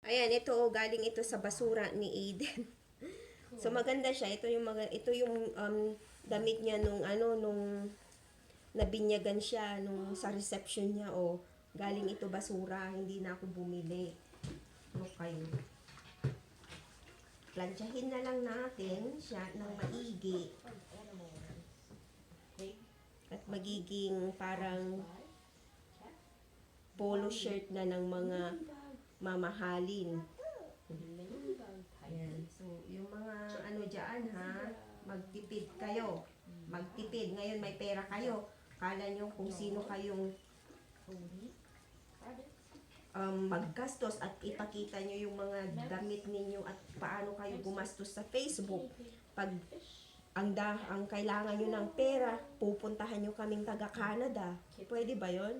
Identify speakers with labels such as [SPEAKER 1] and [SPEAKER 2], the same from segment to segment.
[SPEAKER 1] Ayan, ito galing ito sa basura ni Aiden. So maganda siya. Ito yung damit niya nung nabinyagan siya nung sa reception niya. Galing ito basura, hindi na ako bumili. Ano kayo? Plantsahin na lang natin siya ng maigi. At magiging parang polo shirt na ng mga mamahalin. Ayan. So, yung mga dyan ha, magtipid kayo. Magtipid. Ngayon may pera kayo. Kala nyo kung sino kayong maggastos at ipakita nyo yung mga damit ninyo at paano kayo gumastos sa Facebook. Pag ang kailangan nyo ng pera, pupuntahan nyo kaming taga-Canada. Pwede ba yon?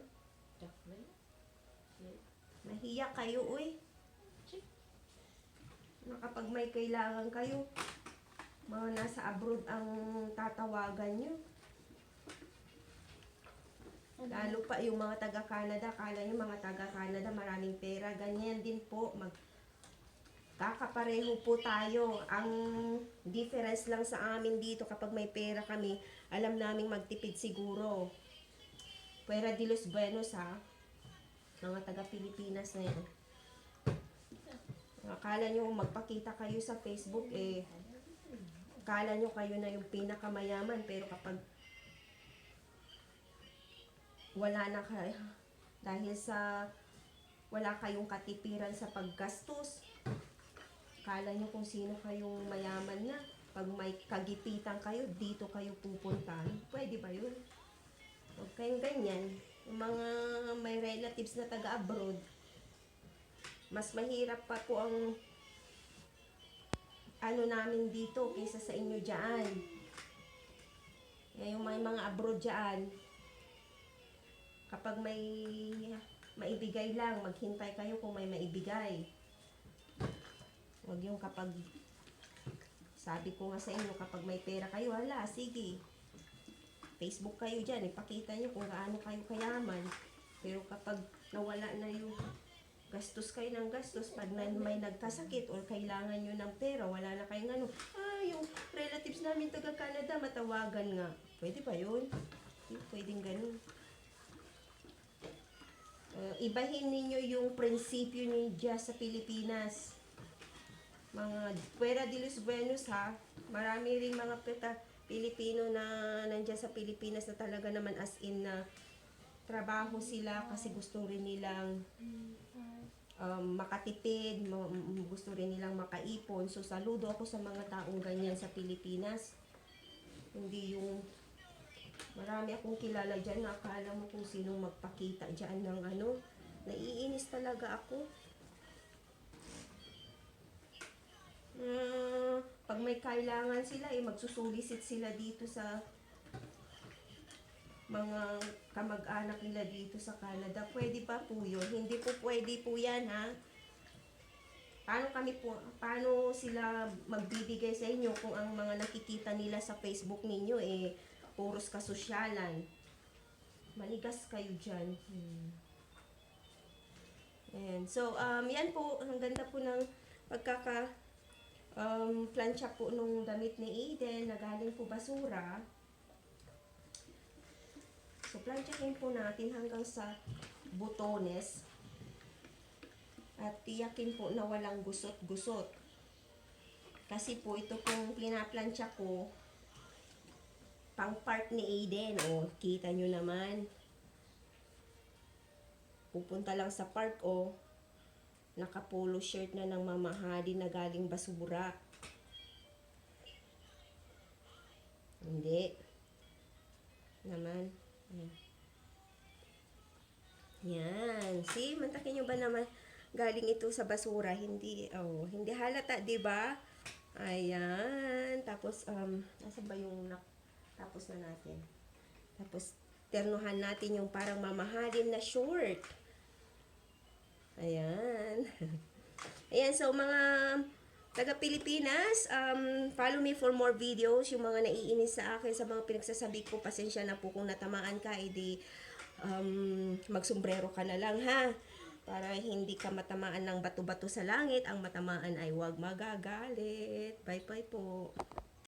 [SPEAKER 1] Mahiya kayo, uy. Kapag may kailangan kayo, mga nasa abroad ang tatawagan nyo. Lalo pa yung mga taga-Canada, kala nyo mga taga-Canada maraming pera. Ganyan din po, kakapareho po tayo. Ang difference lang sa amin dito, kapag may pera kami, alam naming magtipid siguro. Pwera de los Buenos ha, mga taga-Pilipinas na yan. Akala nyo magpakita kayo sa Facebook, akala nyo kayo na yung pinakamayaman, pero kapag wala na kayo, dahil sa wala kayong katipiran sa paggastos, akala nyo kung sino kayong mayaman na. Pag may kagipitan kayo, dito kayo pupuntahan. Pwede ba yun? Huwag kayong ganyan. Yung mga may relatives na taga-abroad, mas mahirap pa po ang namin dito kaysa sa inyo dyan. Yung may mga abroad dyan, kapag may maibigay lang, maghintay kayo kung may maibigay. Huwag yung kapag, sabi ko nga sa inyo, kapag may pera kayo, hala, sige, Facebook kayo dyan, ipakita nyo kung gaano kayo kayaman. Pero kapag nawala na yung gastos kayo ng gastos, pag may nagkasakit or kailangan nyo ng pera, wala na kayong yung relatives namin taga-Canada, matawagan nga. Pwede ba yun? Pwedeng ganun. Ibahin ninyo yung prinsipyo ninyo sa Pilipinas. Mga Puera de los Buenos ha. Marami rin mga Pilipino na nandiyan sa Pilipinas na talaga naman as in na trabaho sila kasi gusto rin nilang makatipid, gusto rin nilang makaipon. So saludo ako sa mga taong ganyan sa Pilipinas. Hindi yung marami akong kilala dyan na akala mo kung sinong magpakita dyan ng naiinis talaga ako. Pag may kailangan sila, magsusulisit sila dito sa mga kamag-anak nila dito sa Canada. Pwede pa po yun? Hindi po pwede po yan ha. Paano sila magbibigay sa inyo kung ang mga nakikita nila sa Facebook ninyo puros kasosyalan? Manigas kayo dyan. Ayan. So, yan po, ang ganda po ng plancha po nung damit ni Aiden na galing po basura. So, planchahin po natin hanggang sa butones. At tiyakin po na walang gusot-gusot. Kasi po ito pong pinaplansya ko, pang part ni Aiden. Kita nyo naman. Pupunta lang sa park, naka-polo shirt na ng mamahali na galing basura. Hindi. Naman. Yan. See, mantakin nyo ba naman galing ito sa basura? Hindi, hindi halata, 'di ba? Ayan. Tapos, nasa ba yung tapos na natin. Tapos, ternuhan natin yung parang mamahalin na short. Ayan. Ayan, so mga taga-Pilipinas, follow me for more videos. Yung mga naiinis sa akin, sa mga pinagsasabi ko, pasensya na po kung natamaan ka, edi magsombrero ka na lang ha. Para hindi ka matamaan ng bato-bato sa langit, ang matamaan ay huwag magagalit. Bye-bye po.